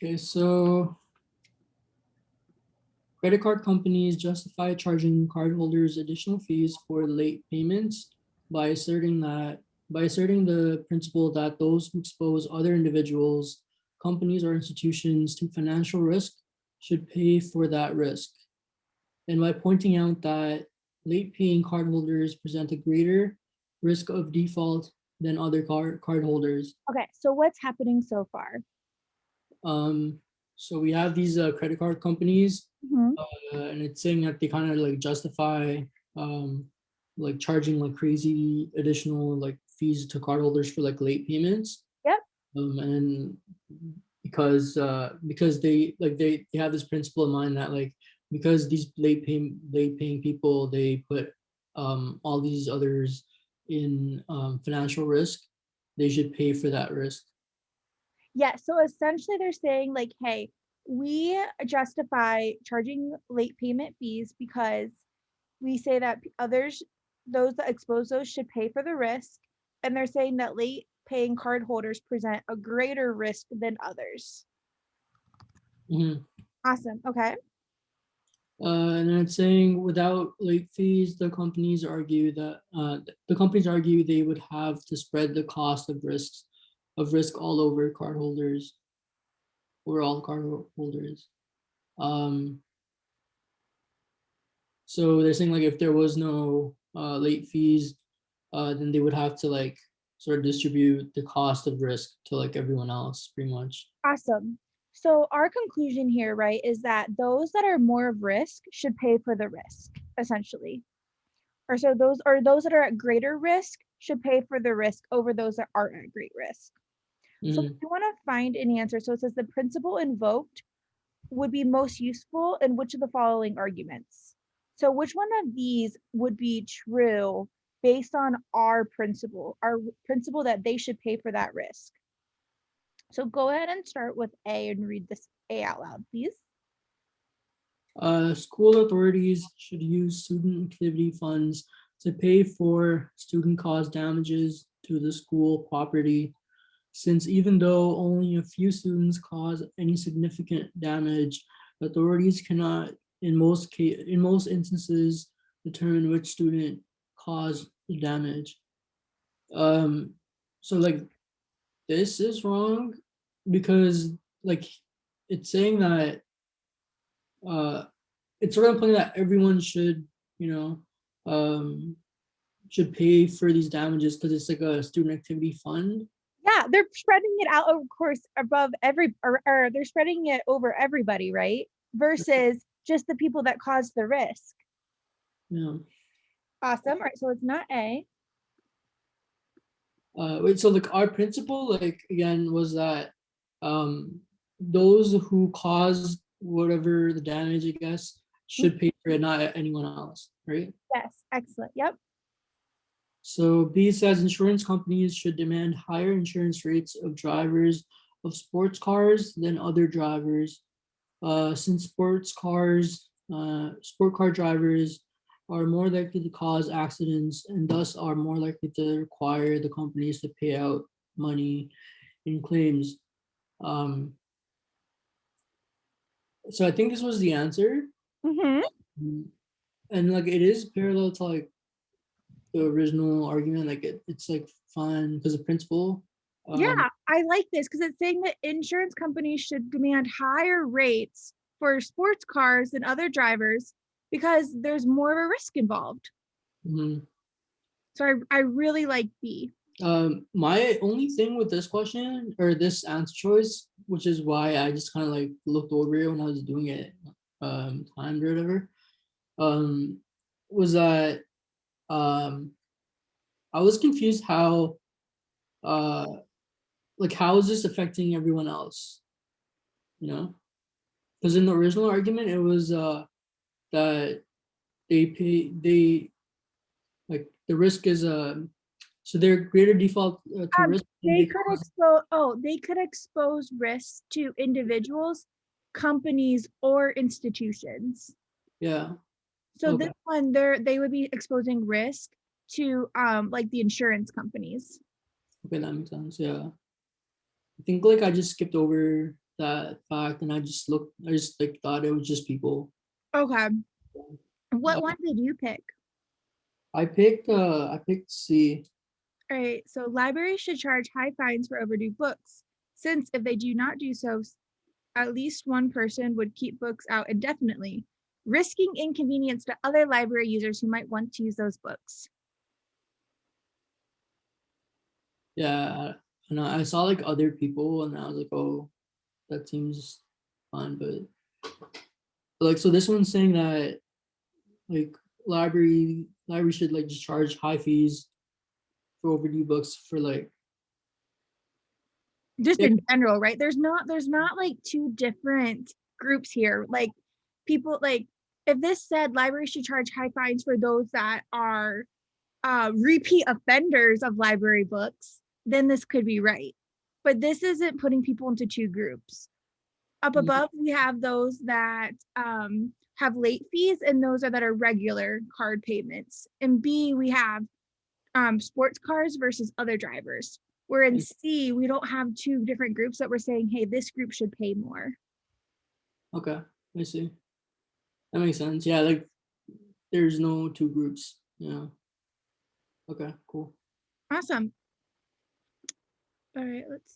Okay, so credit card companies justify charging cardholders additional fees for late payments by asserting the principle that those who expose other individuals, companies, or institutions to financial risk should pay for that risk. And by pointing out that late paying cardholders present a greater risk of default than other cardholders. Okay, so what's happening so far? So we have these credit card companies, Mhm. and it's saying that they kind of like justify like charging like crazy additional like fees to cardholders for like late payments. Yep. And because they have this principle in mind that like because these late paying people, they put all these others in financial risk, they should pay for that risk. Yeah, so essentially they're saying like, hey, we justify charging late payment fees because we say that others, those that expose those should pay for the risk. And they're saying that late paying cardholders present a greater risk than others. Mhm. Awesome. Okay. And then it's saying without late fees, the companies argue they would have to spread the cost of risk all over cardholders, over all cardholders. Um, so they're saying like if there was no late fees, then they would have to like sort of distribute the cost of risk to like everyone else, pretty much. Awesome. So our conclusion here, right, is that those that are more of risk should pay for the risk, essentially. Or so those that are at greater risk should pay for the risk over those that aren't at great risk. So if Mhm. you want to find an answer, so it says the principle invoked would be most useful in which of the following arguments? So which one of these would be true based on our principle that they should pay for that risk? So go ahead and start with A and read this A out loud, please. School authorities should use student activity funds to pay for student-caused damages to the school property, since even though only a few students cause any significant damage, authorities cannot, in most instances, determine which student caused the damage. Um, so like this is wrong because like it's saying that uh it's sort of implying that everyone should, you know, um, should pay for these damages because it's like a student activity fund. Yeah, they're spreading it out, of course, above or they're spreading it over everybody, right? Versus just the people that caused the risk. Yeah. Awesome. All right, so it's not A. Wait, so like our principle, like again, was that um, those who caused whatever the damage, I guess, should pay for it, not anyone else, right? Yes, excellent. Yep. So B says insurance companies should demand higher insurance rates of drivers of sports cars than other drivers, since sport car drivers are more likely to cause accidents and thus are more likely to require the companies to pay out money in claims. Um, so I think this was the answer. Mm-hmm. And like it is parallel to like the original argument, like it's like fun because of principle. Yeah, Um, I like this because it's saying that insurance companies should demand higher rates for sports cars than other drivers because there's more of a risk involved. mhm. So I really like B. My only thing with this question or this answer choice, which is why I just kind of like looked over it when I was doing it, timed or whatever, um, was that um, I was confused how, uh, like, how is this affecting everyone else? You know, because in the original argument, it was that they like the risk is so their greater default to risk when They they could cause. expose risks to individuals, companies, or institutions. Yeah. So this Okay. one, they would be exposing risk to like the insurance companies. Okay, that makes sense. Yeah. I think like I just skipped over that fact, and I just like thought it was just people. Okay. What Yeah. one did you pick? I picked C. All right, so libraries should charge high fines for overdue books, since if they do not do so, at least one person would keep books out indefinitely, risking inconvenience to other library users who might want to use those books. Yeah, and I saw like other people, and I was like, oh, that seems fun, but like, so this one's saying that like library should like just charge high fees for overdue books for like, Just yeah, in general, right? There's not like two different groups here. Like people like if this said libraries should charge high fines for those that are repeat offenders of library books, then this could be right. But this isn't putting people into two groups. Up above, we have those that have late fees, and those are that are regular card payments. And B, we have sports cars versus other drivers. Where in C, we don't have two different groups that we're saying, hey, this group should pay more. okay, I see. That makes sense. Yeah, like there's no two groups. Yeah. Okay, cool. Awesome. All right, let's